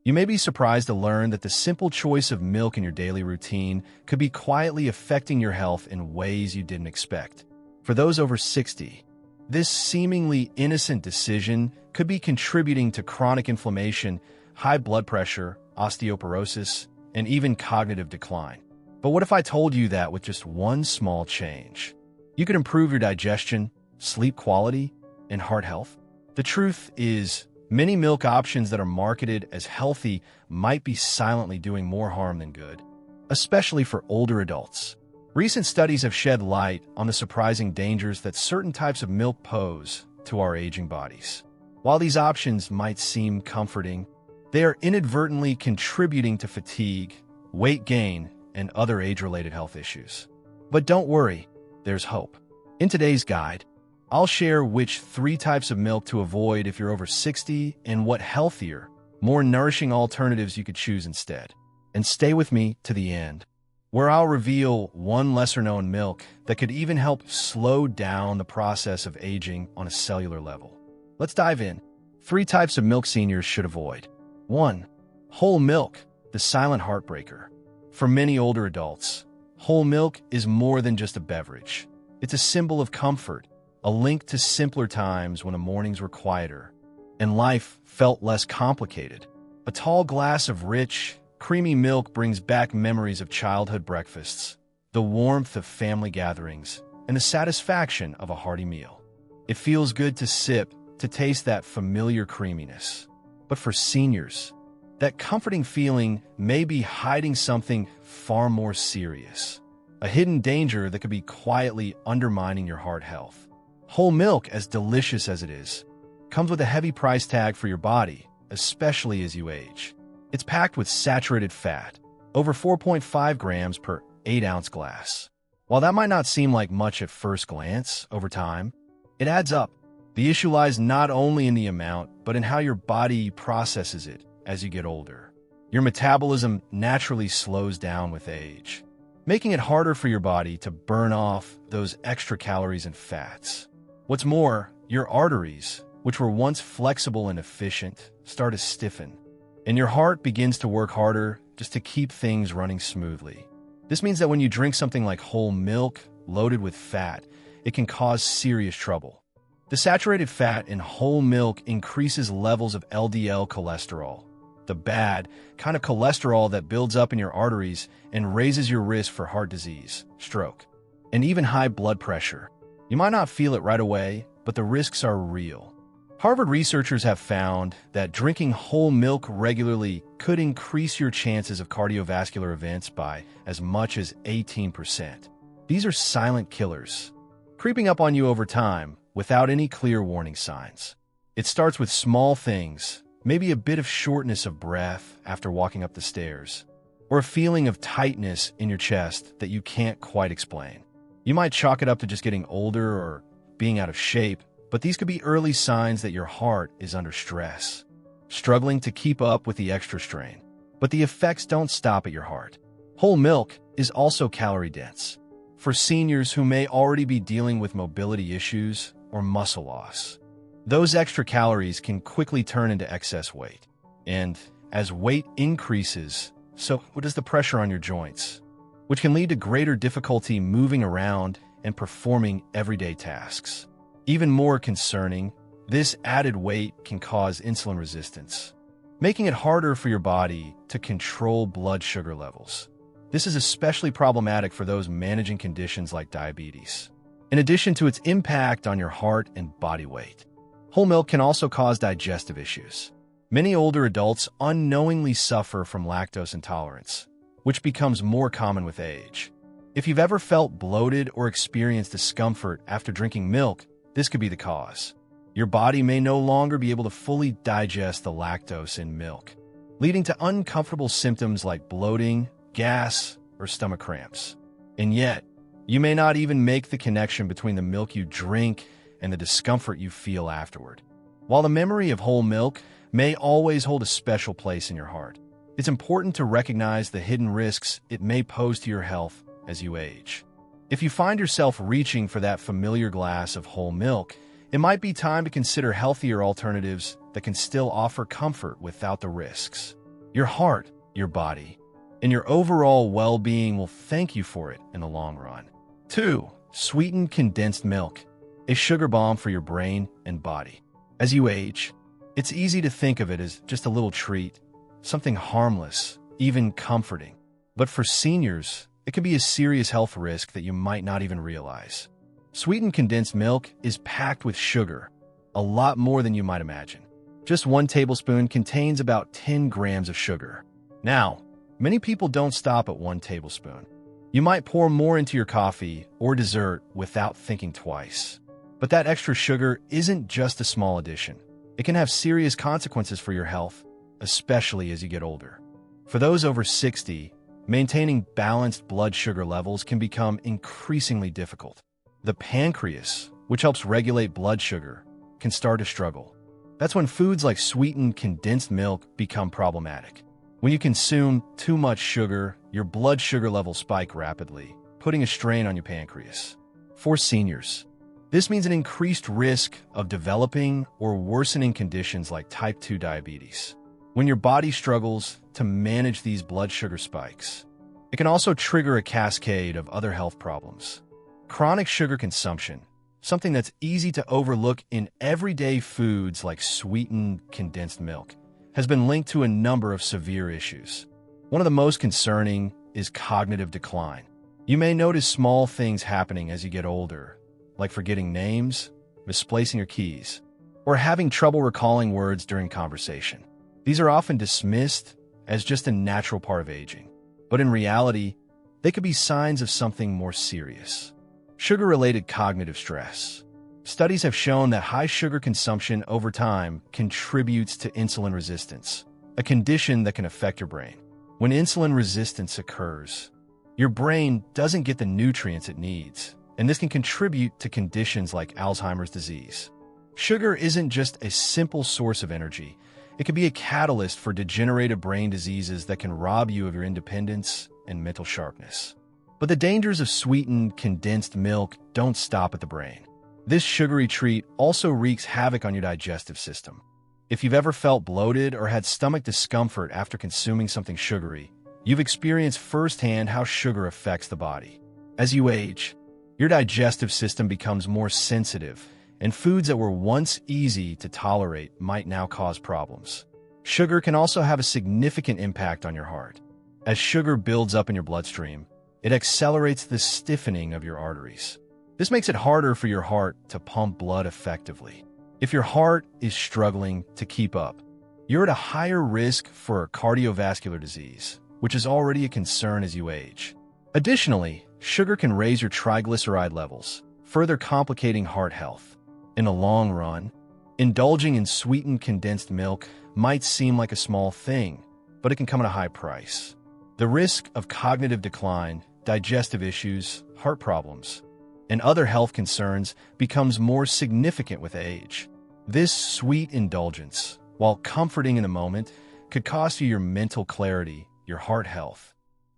You may be surprised to learn that the simple choice of milk in your daily routine could be quietly affecting your health in ways you didn't expect. For those over 60, this seemingly innocent decision could be contributing to chronic inflammation, high blood pressure, osteoporosis, and even cognitive decline. But what if I told you that with just one small change, you could improve your digestion, sleep quality, and heart health? The truth is, many milk options that are marketed as healthy might be silently doing more harm than good, especially for older adults. Recent studies have shed light on the surprising dangers that certain types of milk pose to our aging bodies. While these options might seem comforting, they are inadvertently contributing to fatigue, weight gain, and other age-related health issues. But don't worry, there's hope. In today's guide, I'll share which 3 types of milk to avoid if you're over 60 and what healthier, more nourishing alternatives you could choose instead. And stay with me to the end, where I'll reveal one lesser-known milk that could even help slow down the process of aging on a cellular level. Let's dive in. 3 types of milk seniors should avoid. 1. Whole milk, the silent heartbreaker. For many older adults, whole milk is more than just a beverage. It's a symbol of comfort, a link to simpler times when the mornings were quieter and life felt less complicated. A tall glass of rich, creamy milk brings back memories of childhood breakfasts, the warmth of family gatherings, and the satisfaction of a hearty meal. It feels good to sip, to taste that familiar creaminess. But for seniors, that comforting feeling may be hiding something far more serious, a hidden danger that could be quietly undermining your heart health. Whole milk, as delicious as it is, comes with a heavy price tag for your body, especially as you age. It's packed with saturated fat, over 4.5 grams per 8-ounce glass. While that might not seem like much at first glance, over time, it adds up. The issue lies not only in the amount, but in how your body processes it as you get older. Your metabolism naturally slows down with age, making it harder for your body to burn off those extra calories and fats. What's more, your arteries, which were once flexible and efficient, start to stiffen, and your heart begins to work harder just to keep things running smoothly. This means that when you drink something like whole milk loaded with fat, it can cause serious trouble. The saturated fat in whole milk increases levels of LDL cholesterol, the bad kind of cholesterol that builds up in your arteries and raises your risk for heart disease, stroke, and even high blood pressure. You might not feel it right away, but the risks are real. Harvard researchers have found that drinking whole milk regularly could increase your chances of cardiovascular events by as much as 18%. These are silent killers, creeping up on you over time without any clear warning signs. It starts with small things, maybe a bit of shortness of breath after walking up the stairs, or a feeling of tightness in your chest that you can't quite explain. You might chalk it up to just getting older or being out of shape, but these could be early signs that your heart is under stress, struggling to keep up with the extra strain. But the effects don't stop at your heart. Whole milk is also calorie-dense. For seniors who may already be dealing with mobility issues or muscle loss, those extra calories can quickly turn into excess weight. And as weight increases, so does the pressure on your joints, which can lead to greater difficulty moving around and performing everyday tasks. Even more concerning, this added weight can cause insulin resistance, making it harder for your body to control blood sugar levels. This is especially problematic for those managing conditions like diabetes. In addition to its impact on your heart and body weight, whole milk can also cause digestive issues. Many older adults unknowingly suffer from lactose intolerance, which becomes more common with age. If you've ever felt bloated or experienced discomfort after drinking milk, this could be the cause. Your body may no longer be able to fully digest the lactose in milk, leading to uncomfortable symptoms like bloating, gas, or stomach cramps. And yet, you may not even make the connection between the milk you drink and the discomfort you feel afterward. While the memory of whole milk may always hold a special place in your heart, it's important to recognize the hidden risks it may pose to your health as you age. If you find yourself reaching for that familiar glass of whole milk, it might be time to consider healthier alternatives that can still offer comfort without the risks. Your heart, your body, and your overall well-being will thank you for it in the long run. 2. Sweetened condensed milk, a sugar bomb for your brain and body. As you age, it's easy to think of it as just a little treat, something harmless, even comforting. But for seniors, it can be a serious health risk that you might not even realize. Sweetened condensed milk is packed with sugar, a lot more than you might imagine. Just 1 tablespoon contains about 10 grams of sugar. Now, many people don't stop at 1 tablespoon. You might pour more into your coffee or dessert without thinking twice. But that extra sugar isn't just a small addition. It can have serious consequences for your health, especially as you get older. For those over 60, maintaining balanced blood sugar levels can become increasingly difficult. The pancreas, which helps regulate blood sugar, can start to struggle. That's when foods like sweetened condensed milk become problematic. When you consume too much sugar, your blood sugar levels spike rapidly, putting a strain on your pancreas. For seniors, this means an increased risk of developing or worsening conditions like type 2 diabetes. When your body struggles to manage these blood sugar spikes, it can also trigger a cascade of other health problems. Chronic sugar consumption, something that's easy to overlook in everyday foods like sweetened condensed milk, has been linked to a number of severe issues. One of the most concerning is cognitive decline. You may notice small things happening as you get older, like forgetting names, misplacing your keys, or having trouble recalling words during conversation. These are often dismissed as just a natural part of aging, but in reality, they could be signs of something more serious. Sugar-related cognitive stress. Studies have shown that high sugar consumption over time contributes to insulin resistance, a condition that can affect your brain. When insulin resistance occurs, your brain doesn't get the nutrients it needs, and this can contribute to conditions like Alzheimer's disease. Sugar isn't just a simple source of energy. It can be a catalyst for degenerative brain diseases that can rob you of your independence and mental sharpness. But the dangers of sweetened, condensed milk don't stop at the brain. This sugary treat also wreaks havoc on your digestive system. If you've ever felt bloated or had stomach discomfort after consuming something sugary, you've experienced firsthand how sugar affects the body. As you age, your digestive system becomes more sensitive, and foods that were once easy to tolerate might now cause problems. Sugar can also have a significant impact on your heart. As sugar builds up in your bloodstream, it accelerates the stiffening of your arteries. This makes it harder for your heart to pump blood effectively. If your heart is struggling to keep up, you're at a higher risk for cardiovascular disease, which is already a concern as you age. Additionally, sugar can raise your triglyceride levels, further complicating heart health. In the long run, indulging in sweetened condensed milk might seem like a small thing, but it can come at a high price. The risk of cognitive decline, digestive issues, heart problems, and other health concerns becomes more significant with age. This sweet indulgence, while comforting in the moment, could cost you your mental clarity, your heart health,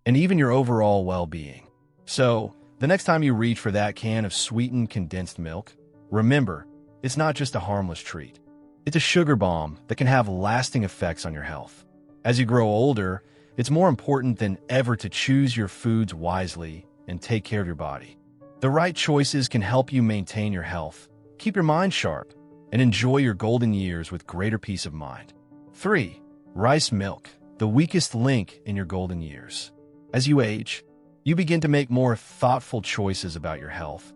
and even your overall well-being. So, the next time you reach for that can of sweetened condensed milk, remember, it's not just a harmless treat. It's a sugar bomb that can have lasting effects on your health. As you grow older, it's more important than ever to choose your foods wisely and take care of your body. The right choices can help you maintain your health, keep your mind sharp, and enjoy your golden years with greater peace of mind. 3. Rice milk, the weakest link in your golden years. As you age, you begin to make more thoughtful choices about your health,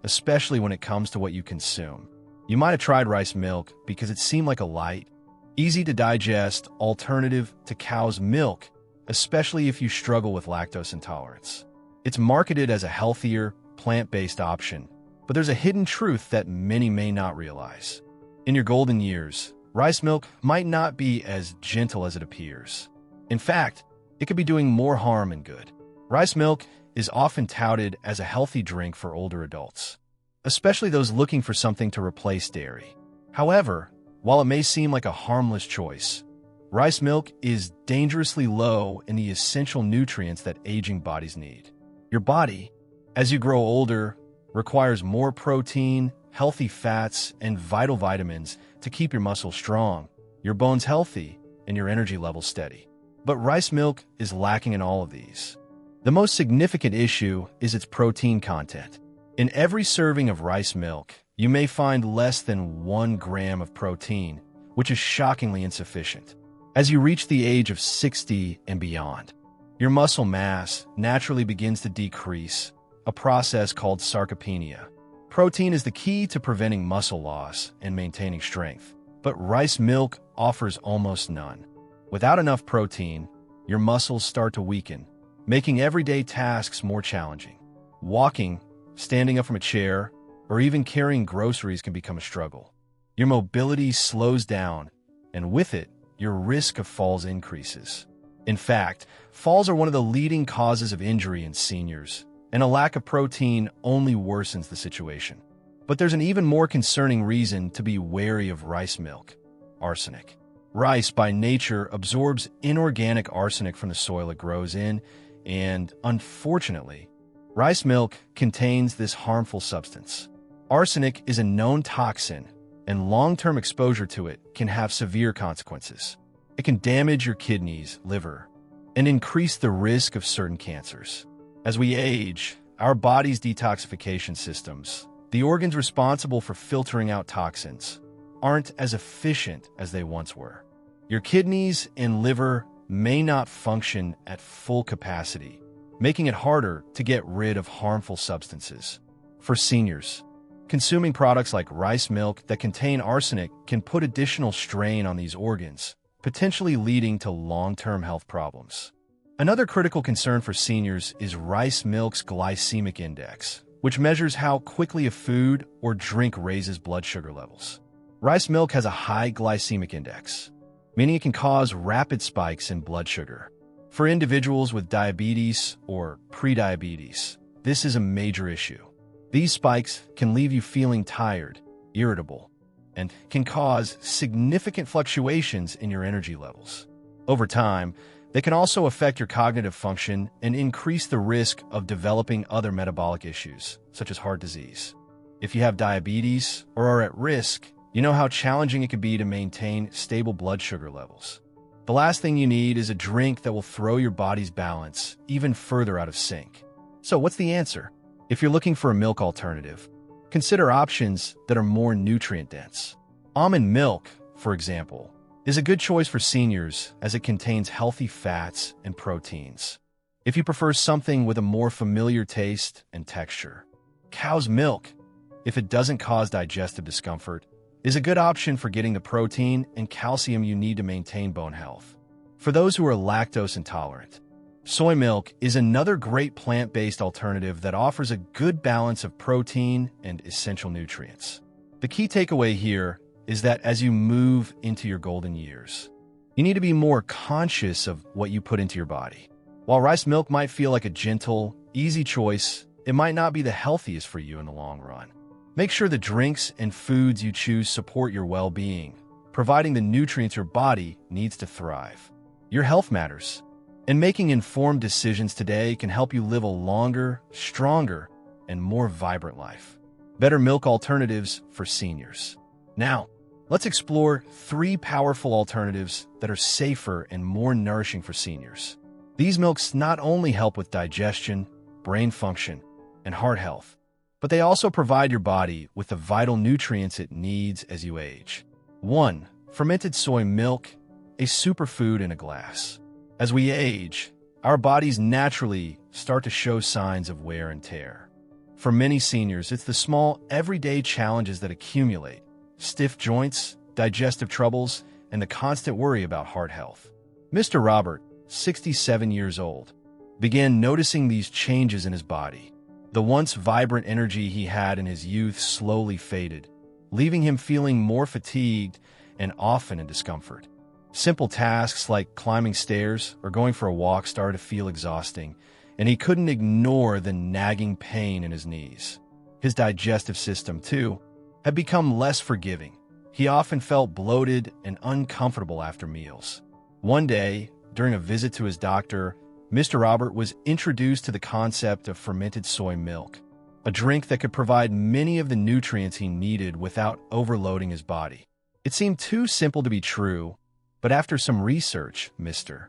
especially when it comes to what you consume. You might have tried rice milk because it seemed like a light, easy-to-digest alternative to cow's milk, especially if you struggle with lactose intolerance. It's marketed as a healthier, plant-based option, but there's a hidden truth that many may not realize. In your golden years, rice milk might not be as gentle as it appears. In fact, it could be doing more harm than good. Rice milk is often touted as a healthy drink for older adults, especially those looking for something to replace dairy. However, while it may seem like a harmless choice, rice milk is dangerously low in the essential nutrients that aging bodies need. Your body, as you grow older, requires more protein, healthy fats, and vital vitamins to keep your muscles strong, your bones healthy, and your energy levels steady. But rice milk is lacking in all of these. The most significant issue is its protein content. In every serving of rice milk, you may find less than 1 gram of protein, which is shockingly insufficient. As you reach the age of 60 and beyond, your muscle mass naturally begins to decrease, a process called sarcopenia. Protein is the key to preventing muscle loss and maintaining strength, but rice milk offers almost none. Without enough protein, your muscles start to weaken, making everyday tasks more challenging. Walking, standing up from a chair, or even carrying groceries can become a struggle. Your mobility slows down, and with it, your risk of falls increases. In fact, falls are one of the leading causes of injury in seniors, and a lack of protein only worsens the situation. But there's an even more concerning reason to be wary of rice milk: arsenic. Rice, by nature, absorbs inorganic arsenic from the soil it grows in, and, unfortunately, rice milk contains this harmful substance. Arsenic is a known toxin, and long-term exposure to it can have severe consequences. It can damage your kidneys, liver, and increase the risk of certain cancers. As we age, our body's detoxification systems, the organs responsible for filtering out toxins, aren't as efficient as they once were. Your kidneys and liver may not function at full capacity, making it harder to get rid of harmful substances. For seniors, consuming products like rice milk that contain arsenic can put additional strain on these organs, potentially leading to long-term health problems. Another critical concern for seniors is rice milk's glycemic index, which measures how quickly a food or drink raises blood sugar levels. Rice milk has a high glycemic index, meaning it can cause rapid spikes in blood sugar. For individuals with diabetes or prediabetes, this is a major issue. These spikes can leave you feeling tired, irritable, and can cause significant fluctuations in your energy levels. Over time, they can also affect your cognitive function and increase the risk of developing other metabolic issues, such as heart disease. If you have diabetes or are at risk, you know how challenging it can be to maintain stable blood sugar levels. The last thing you need is a drink that will throw your body's balance even further out of sync. So what's the answer? If you're looking for a milk alternative, consider options that are more nutrient-dense. Almond milk, for example, is a good choice for seniors as it contains healthy fats and proteins. If you prefer something with a more familiar taste and texture, cow's milk, if it doesn't cause digestive discomfort, is a good option for getting the protein and calcium you need to maintain bone health. For those who are lactose intolerant, soy milk is another great plant-based alternative that offers a good balance of protein and essential nutrients. The key takeaway here is that as you move into your golden years, you need to be more conscious of what you put into your body. While rice milk might feel like a gentle, easy choice, it might not be the healthiest for you in the long run. Make sure the drinks and foods you choose support your well-being, providing the nutrients your body needs to thrive. Your health matters, and making informed decisions today can help you live a longer, stronger, and more vibrant life. Better milk alternatives for seniors. Now, let's explore 3 powerful alternatives that are safer and more nourishing for seniors. These milks not only help with digestion, brain function, and heart health, but they also provide your body with the vital nutrients it needs as you age. 1. Fermented soy milk, a superfood in a glass. As we age, our bodies naturally start to show signs of wear and tear. For many seniors, it's the small, everyday challenges that accumulate: stiff joints, digestive troubles, and the constant worry about heart health. Mr. Robert, 67 years old, began noticing these changes in his body. The once vibrant energy he had in his youth slowly faded, leaving him feeling more fatigued and often in discomfort. Simple tasks like climbing stairs or going for a walk started to feel exhausting, and he couldn't ignore the nagging pain in his knees. His digestive system, too, had become less forgiving. He often felt bloated and uncomfortable after meals. One day, during a visit to his doctor, Mr. Robert was introduced to the concept of fermented soy milk, a drink that could provide many of the nutrients he needed without overloading his body. It seemed too simple to be true, but after some research, Mr.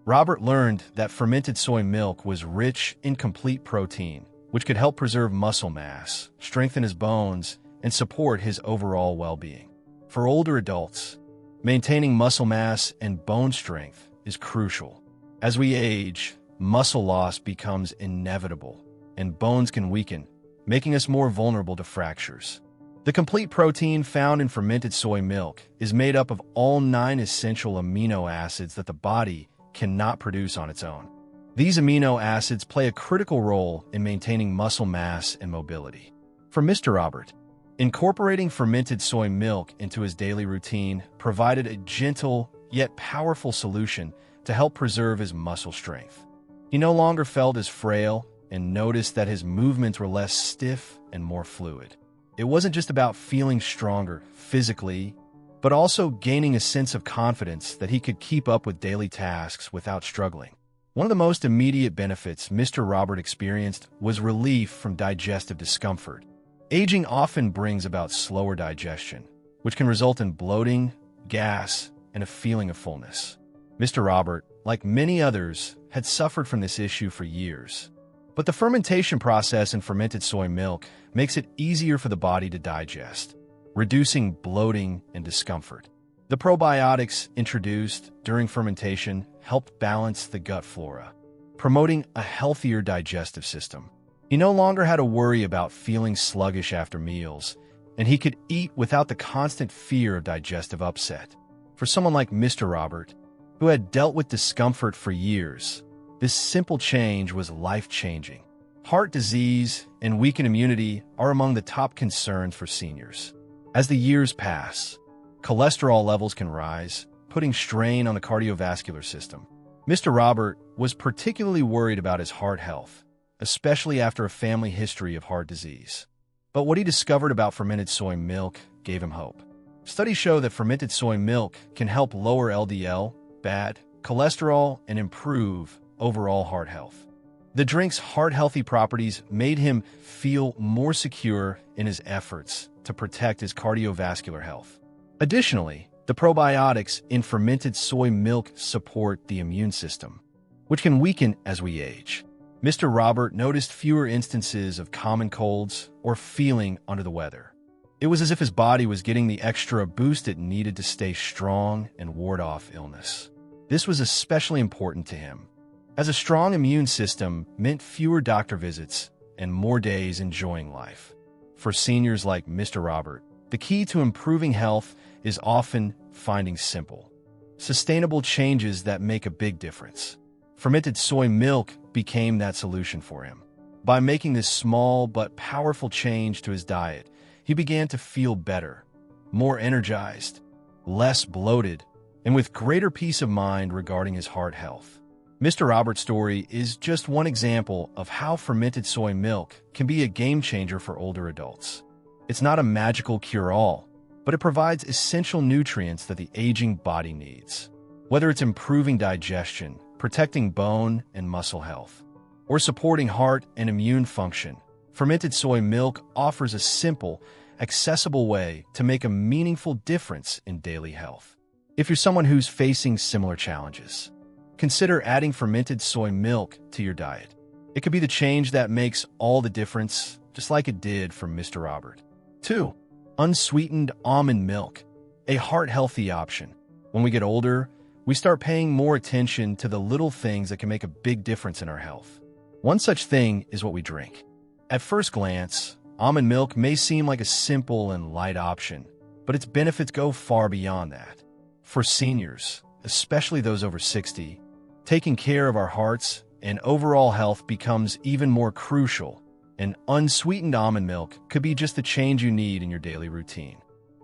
Robert learned that fermented soy milk was rich in complete protein, which could help preserve muscle mass, strengthen his bones, and support his overall well-being. For older adults, maintaining muscle mass and bone strength is crucial. As we age, muscle loss becomes inevitable, and bones can weaken, making us more vulnerable to fractures. The complete protein found in fermented soy milk is made up of all 9 essential amino acids that the body cannot produce on its own. These amino acids play a critical role in maintaining muscle mass and mobility. For Mr. Robert, incorporating fermented soy milk into his daily routine provided a gentle yet powerful solution to help preserve his muscle strength. He no longer felt as frail and noticed that his movements were less stiff and more fluid. It wasn't just about feeling stronger physically, but also gaining a sense of confidence that he could keep up with daily tasks without struggling. One of the most immediate benefits Mr. Robert experienced was relief from digestive discomfort. Aging often brings about slower digestion, which can result in bloating, gas, and a feeling of fullness. Mr. Robert, like many others, had suffered from this issue for years. But the fermentation process in fermented soy milk makes it easier for the body to digest, reducing bloating and discomfort. The probiotics introduced during fermentation helped balance the gut flora, promoting a healthier digestive system. He no longer had to worry about feeling sluggish after meals, and he could eat without the constant fear of digestive upset. For someone like Mr. Robert, who had dealt with discomfort for years, this simple change was life-changing. Heart disease and weakened immunity are among the top concerns for seniors. As the years pass, cholesterol levels can rise, putting strain on the cardiovascular system. Mr. Robert was particularly worried about his heart health, especially after a family history of heart disease. But what he discovered about fermented soy milk gave him hope. Studies show that fermented soy milk can help lower LDL, bad cholesterol, and improve overall heart health. The drink's heart-healthy properties made him feel more secure in his efforts to protect his cardiovascular health. Additionally, the probiotics in fermented soy milk support the immune system, which can weaken as we age. Mr. Robert noticed fewer instances of common colds or feeling under the weather. It was as if his body was getting the extra boost it needed to stay strong and ward off illness. This was especially important to him, as a strong immune system meant fewer doctor visits and more days enjoying life. For seniors like Mr. Robert, the key to improving health is often finding simple, sustainable changes that make a big difference. Fermented soy milk became that solution for him. By making this small but powerful change to his diet, he began to feel better, more energized, less bloated, and with greater peace of mind regarding his heart health. Mr. Robert's story is just one example of how fermented soy milk can be a game-changer for older adults. It's not a magical cure-all, but it provides essential nutrients that the aging body needs. Whether it's improving digestion, protecting bone and muscle health, or supporting heart and immune function, fermented soy milk offers a simple, accessible way to make a meaningful difference in daily health. If you're someone who's facing similar challenges, consider adding fermented soy milk to your diet. It could be the change that makes all the difference, just like it did for Mr. Robert. 2. Unsweetened almond milk, a heart-healthy option. When we get older, we start paying more attention to the little things that can make a big difference in our health. One such thing is what we drink. At first glance, almond milk may seem like a simple and light option, but its benefits go far beyond that. For seniors, especially those over 60, taking care of our hearts and overall health becomes even more crucial, and unsweetened almond milk could be just the change you need in your daily routine.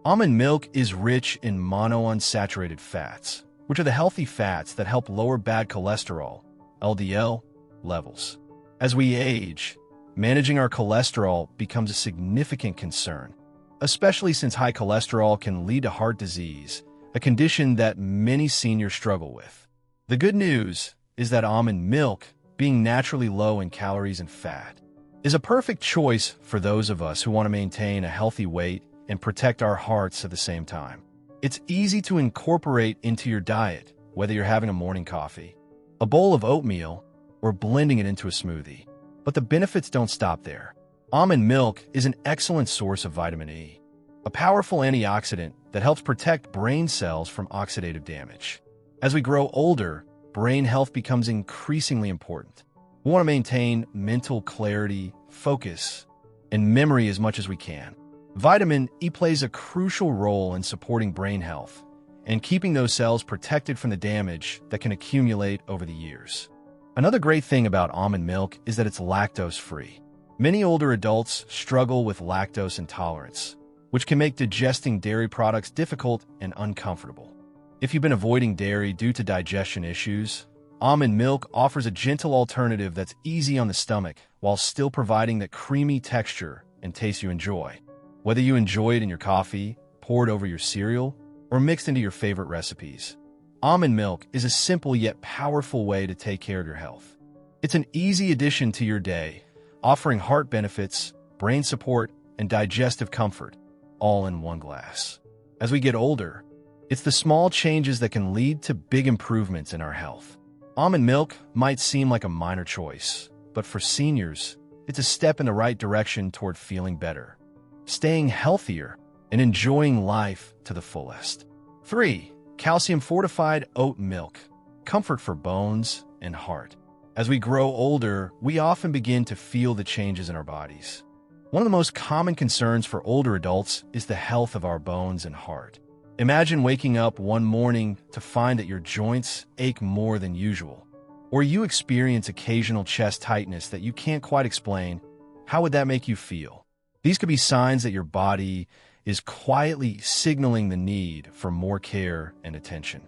Almond milk is rich in monounsaturated fats, which are the healthy fats that help lower bad cholesterol, LDL, levels. As we age, managing our cholesterol becomes a significant concern, especially since high cholesterol can lead to heart disease, a condition that many seniors struggle with. The good news is that almond milk, being naturally low in calories and fat, is a perfect choice for those of us who want to maintain a healthy weight and protect our hearts at the same time. It's easy to incorporate into your diet, whether you're having a morning coffee, a bowl of oatmeal, or blending it into a smoothie. But the benefits don't stop there. Almond milk is an excellent source of vitamin E, a powerful antioxidant that helps protect brain cells from oxidative damage. As we grow older, brain health becomes increasingly important. We want to maintain mental clarity, focus, and memory as much as we can. Vitamin E plays a crucial role in supporting brain health and keeping those cells protected from the damage that can accumulate over the years. Another great thing about almond milk is that it's lactose-free. Many older adults struggle with lactose intolerance, which can make digesting dairy products difficult and uncomfortable. If you've been avoiding dairy due to digestion issues, almond milk offers a gentle alternative that's easy on the stomach while still providing that creamy texture and taste you enjoy. Whether you enjoy it in your coffee, poured over your cereal, or mixed into your favorite recipes, almond milk is a simple yet powerful way to take care of your health. It's an easy addition to your day, offering heart benefits, brain support, and digestive comfort, all in one glass. As we get older, it's the small changes that can lead to big improvements in our health. Almond milk might seem like a minor choice, but for seniors, it's a step in the right direction toward feeling better, staying healthier, and enjoying life to the fullest. 3. Calcium-fortified oat milk, comfort for bones and heart. As we grow older, we often begin to feel the changes in our bodies. One of the most common concerns for older adults is the health of our bones and heart. Imagine waking up one morning to find that your joints ache more than usual, or you experience occasional chest tightness that you can't quite explain. How would that make you feel? These could be signs that your body is quietly signaling the need for more care and attention.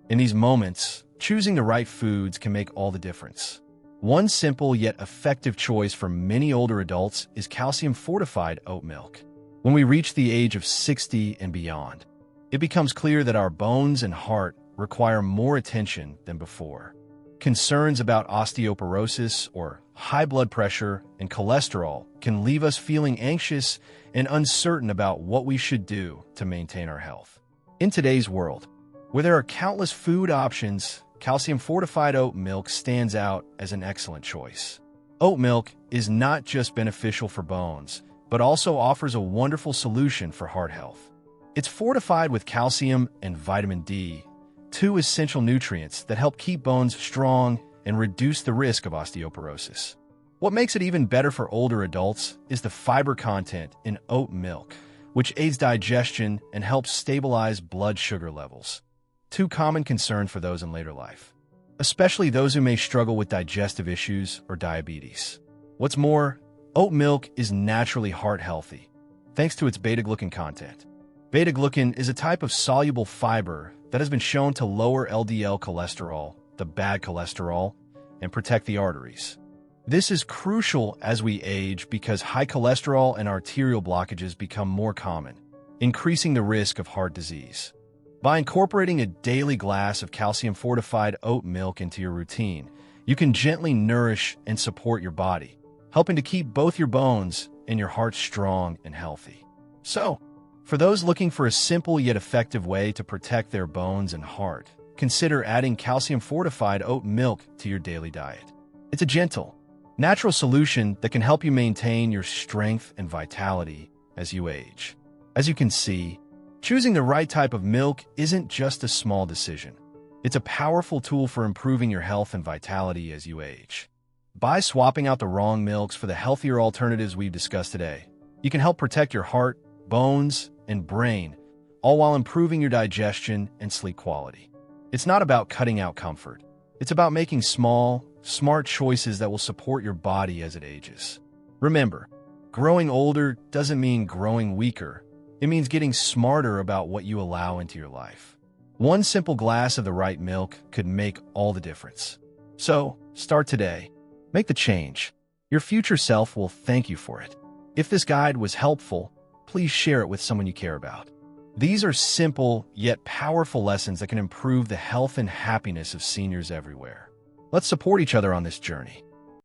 In these moments, choosing the right foods can make all the difference. One simple yet effective choice for many older adults is calcium-fortified oat milk. When we reach the age of 60 and beyond, it becomes clear that our bones and heart require more attention than before. Concerns about osteoporosis or high blood pressure and cholesterol can leave us feeling anxious and uncertain about what we should do to maintain our health. In today's world, where there are countless food options, calcium-fortified oat milk stands out as an excellent choice. Oat milk is not just beneficial for bones, but also offers a wonderful solution for heart health. It's fortified with calcium and vitamin D, two essential nutrients that help keep bones strong and reduce the risk of osteoporosis. What makes it even better for older adults is the fiber content in oat milk, which aids digestion and helps stabilize blood sugar levels. Two common concerns for those in later life, especially those who may struggle with digestive issues or diabetes. What's more, oat milk is naturally heart healthy, thanks to its beta-glucan content. Beta-glucan is a type of soluble fiber that has been shown to lower LDL cholesterol, the bad cholesterol, and protect the arteries. This is crucial as we age because high cholesterol and arterial blockages become more common, increasing the risk of heart disease. By incorporating a daily glass of calcium-fortified oat milk into your routine, you can gently nourish and support your body, helping to keep both your bones and your heart strong and healthy. So, for those looking for a simple yet effective way to protect their bones and heart, consider adding calcium-fortified oat milk to your daily diet. It's a gentle, natural solution that can help you maintain your strength and vitality as you age. As you can see, choosing the right type of milk isn't just a small decision. It's a powerful tool for improving your health and vitality as you age. By swapping out the wrong milks for the healthier alternatives we've discussed today, you can help protect your heart, bones, and brain, all while improving your digestion and sleep quality. It's not about cutting out comfort. It's about making small, smart choices that will support your body as it ages. Remember, growing older doesn't mean growing weaker. It means getting smarter about what you allow into your life. One simple glass of the right milk could make all the difference. So, start today. Make the change. Your future self will thank you for it. If this guide was helpful, please share it with someone you care about. These are simple yet powerful lessons that can improve the health and happiness of seniors everywhere. Let's support each other on this journey.